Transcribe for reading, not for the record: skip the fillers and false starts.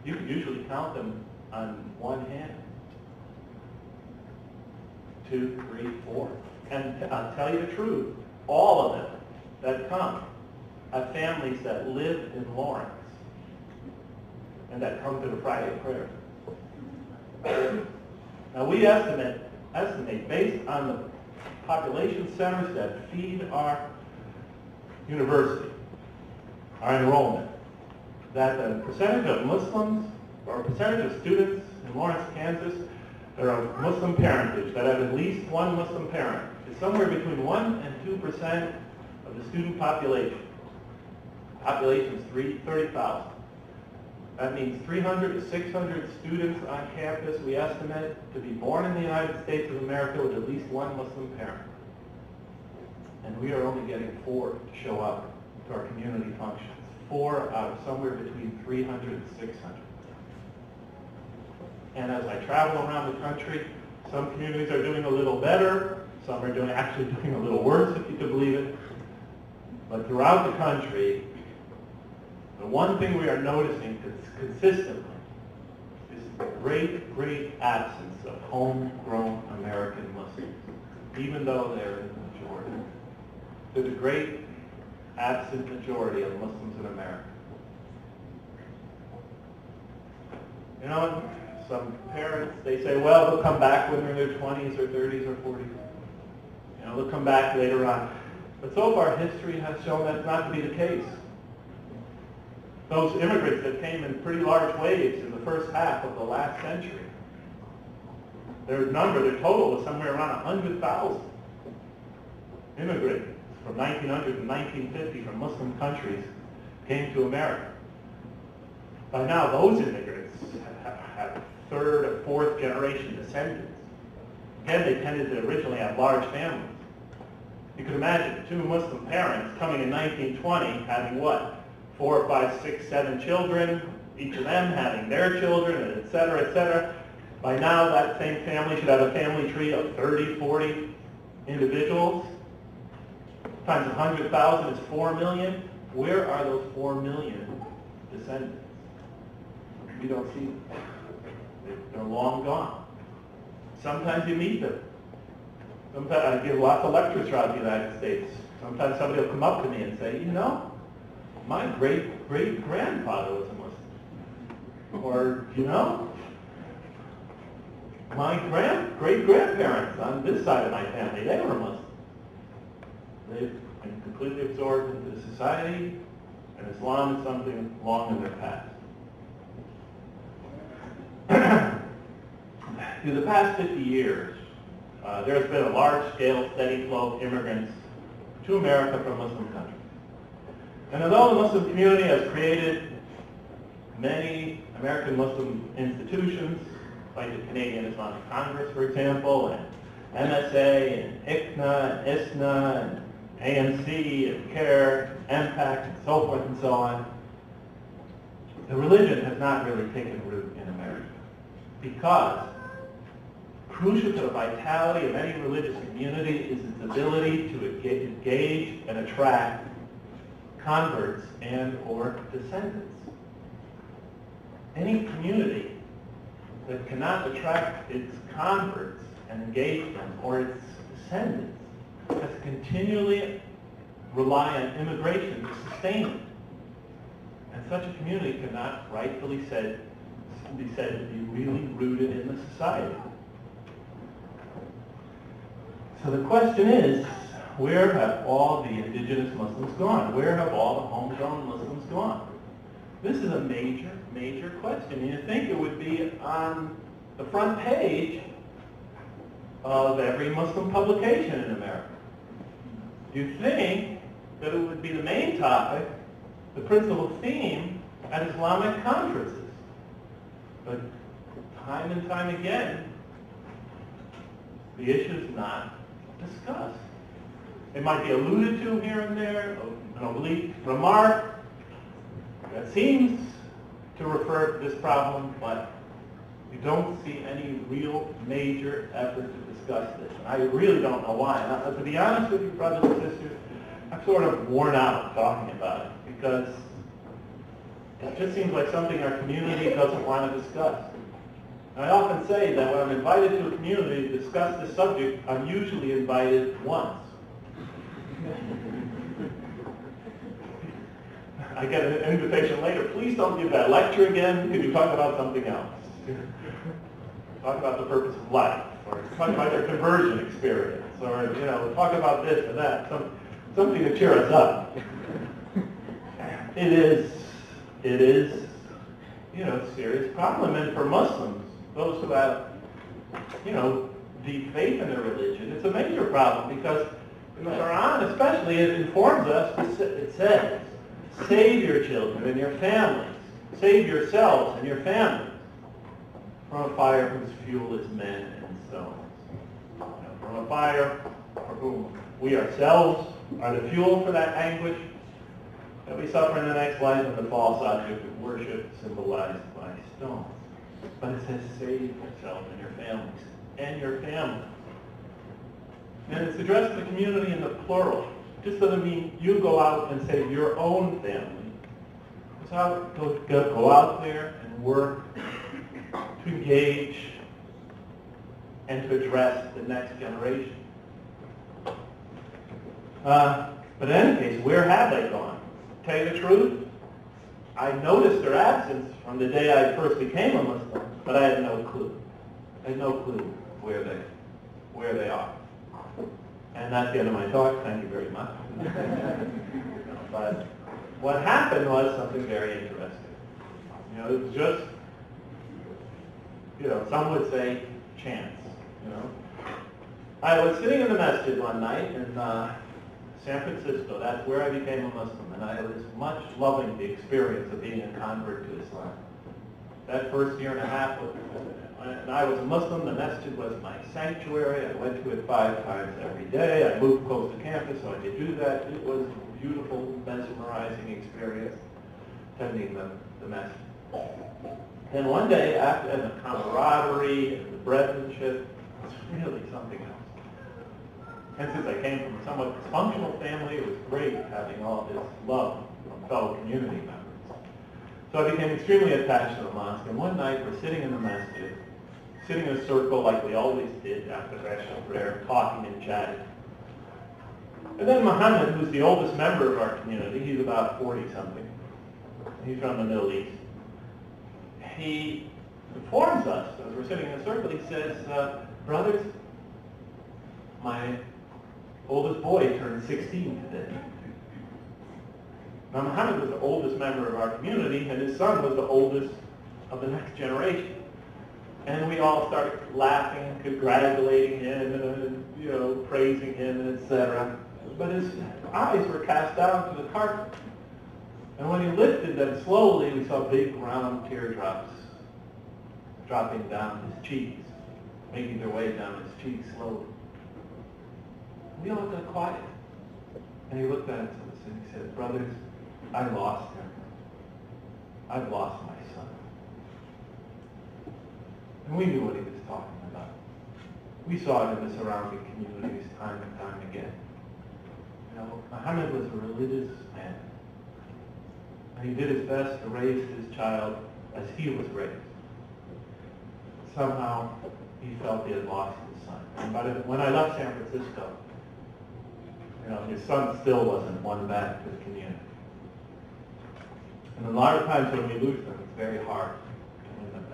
you can usually count them on one hand. 2, 3, 4. And I'll tell you the truth, all of them that come have families that live in Lawrence and that come to the Friday prayer. Now we estimate based on the population centers that feed our university, our enrollment, that the percentage of Muslims or percentage of students in Lawrence, Kansas that are of Muslim parentage, that have at least one Muslim parent, is somewhere between 1 and 2% of the student population. Population is 30,000. That means 300 to 600 students on campus, we estimate, to be born in the United States of America with at least one Muslim parent. And we are only getting 4 to show up to our community functions. 4 out of somewhere between 300 and 600. And as I travel around the country, some communities are doing a little better, some are actually doing a little worse, if you could believe it. But throughout the country, the one thing we are noticing consistently is the great, great absence of homegrown American Muslims, even though they're in the majority. They're the great absent majority of Muslims in America. You know, some parents, they say, well, they'll come back when they're in their 20s or 30s or 40s. You know, they'll come back later on. But so far, history has shown that's not to be the case. Those immigrants that came in pretty large waves in the first half of the last century, their total was somewhere around 100,000 immigrants from 1900 to 1950 from Muslim countries came to America. By now, those immigrants have third or fourth generation descendants. Again, they tended to originally have large families. You could imagine 2 Muslim parents coming in 1920 having what? 4, 5, 6, 7 children, each of them having their children, et cetera, et cetera. By now, that same family should have a family tree of 30, 40 individuals. Times 100,000 is 4 million. Where are those 4 million descendants? We don't see them. They're long gone. Sometimes you meet them. Sometimes I give lots of lectures throughout the United States. Sometimes somebody will come up to me and say, you know, my great-great-grandfather was a Muslim. Or, you know, my great-grandparents on this side of my family, they were Muslim. They've been completely absorbed into the society, and Islam is something long in their past. Through the past 50 years, there's been a large-scale, steady flow of immigrants to America from Muslim countries. And although the Muslim community has created many American Muslim institutions, like the Canadian Islamic Congress, for example, and MSA, and ICNA, and ISNA, and ANC, and CARE, and MPAC, and so forth and so on, the religion has not really taken root in America. Because crucial to the vitality of any religious community is its ability to engage and attract converts and or descendants. Any community that cannot attract its converts and engage them or its descendants has to continually rely on immigration to sustain it. And such a community cannot rightfully be said to be really rooted in the society. So the question is, where have all the indigenous Muslims gone? Where have all the homegrown Muslims gone? This is a major, major question. You'd think it would be on the front page of every Muslim publication in America. You'd think that it would be the main topic, the principal theme at Islamic conferences. But time and time again, the issue is not discussed. It might be alluded to here and there, an oblique remark that seems to refer to this problem, but we don't see any real major effort to discuss this. And I really don't know why. Now, to be honest with you, brothers and sisters, I'm sort of worn out talking about it because It just seems like something our community doesn't want to discuss. And I often say that when I'm invited to a community to discuss this subject, I'm usually invited once. I get an invitation later, please don't give that lecture again, could you talk about something else? Talk about the purpose of life, or talk about your conversion experience, or talk about this or that, something to cheer us up. It is a serious problem, and for Muslims, those who have, deep faith in their religion, it's a major problem because in the Quran especially, it informs us, it says, save your children and your families, save yourselves and your families from a fire whose fuel is men and stones. From a fire for whom we ourselves are the fuel for that anguish that we suffer in the next life, and the false object of worship symbolized by stones. But it says save yourself and your families. And your family. And it's addressed to the community in the plural. Just doesn't mean you go out and save your own family. So go out there and work to engage and to address the next generation. But in any case, where have they gone? To tell you the truth, I noticed their absence from the day I first became a Muslim, but I had no clue. I had no clue where they are. And that's the end of my talk. Thank you very much. But what happened was something very interesting. It was just, some would say chance. I was sitting in the masjid one night in San Francisco. That's where I became a Muslim, and I was much loving the experience of being a convert to Islam. That first year and a half, when I was a Muslim, the masjid was my sanctuary. I went to it 5 times every day. I moved close to campus, so I could do that. It was a beautiful, mesmerizing experience attending the masjid. Then one day, after the camaraderie and the brethren-ship, it was really something else. And since I came from a somewhat dysfunctional family, it was great having all this love from fellow community members. So I became extremely attached to the mosque, and one night we're sitting in the masjid, sitting in a circle like we always did after Ashraf prayer, talking and chatting. And then Muhammad, who's the oldest member of our community, he's about 40-something. He's from the Middle East. He informs us, as we're sitting in a circle, he says, brothers, my oldest boy turned 16 today. Now, Muhammad was the oldest member of our community, and his son was the oldest of the next generation. And we all started laughing, congratulating him, and praising him, etc. But his eyes were cast down to the carpet. And when he lifted them slowly, we saw big round teardrops dropping down his cheeks, making their way down his cheeks slowly. We all got quiet. And he looked at us and he said, brothers, I lost him. I've lost my son. And we knew what he was talking about. We saw it in the surrounding communities time and time again. Muhammad was a religious man. And he did his best to raise his child as he was raised. Somehow, he felt he had lost his son. And when I left San Francisco, his son still wasn't won back to the community. And a lot of times when we lose them, it's very hard to win them